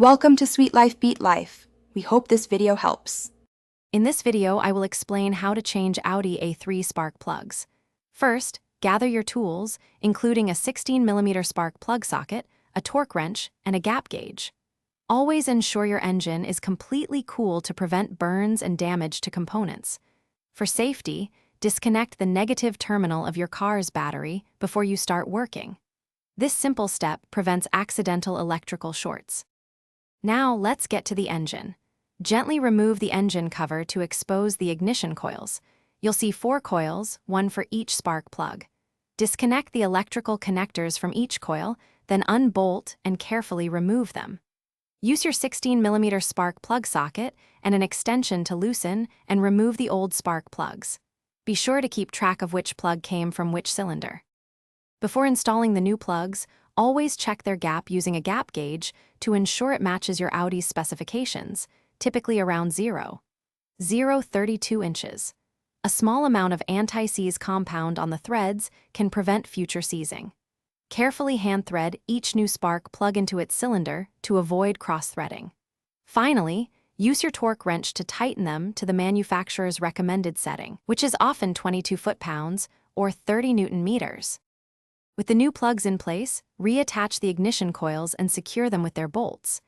Welcome to Sweet Life Beat Life. We hope this video helps. In this video, I will explain how to change Audi A3 spark plugs. First, gather your tools, including a 16mm spark plug socket, a torque wrench, and a gap gauge. Always ensure your engine is completely cool to prevent burns and damage to components. For safety, disconnect the negative terminal of your car's battery before you start working. This simple step prevents accidental electrical shorts. Now let's get to the engine. Gently remove the engine cover to expose the ignition coils. You'll see 4 coils, one for each spark plug. Disconnect the electrical connectors from each coil, then unbolt and carefully remove them. Use your 16mm spark plug socket and an extension to loosen and remove the old spark plugs. Be sure to keep track of which plug came from which cylinder. Before installing the new plugs, always check their gap using a gap gauge to ensure it matches your Audi's specifications, typically around 0.32 inches. A small amount of anti-seize compound on the threads can prevent future seizing. Carefully hand-thread each new spark plug into its cylinder to avoi cross-threading. Finally, use your torque wrench to tighten them to the manufacturer's recommended setting, which is often 22 foot-pounds or 30 Newton-meters. With the new plugs in place, reattach the ignition coils and secure them with their bolts.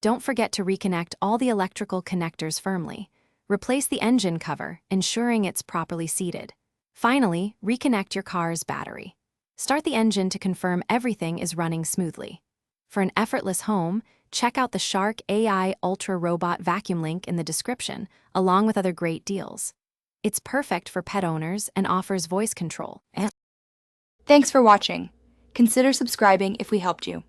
Don't forget to reconnect all the electrical connectors firmly. Replace the engine cover, ensuring it's properly seated. Finally, reconnect your car's battery. Start the engine to confirm everything is running smoothly. For an effortless home, check out the Shark AI Ultra Robot Vacuum link in the description, along with other great deals. It's perfect for pet owners and offers voice control. Thanks for watching. Consider subscribing if we helped you.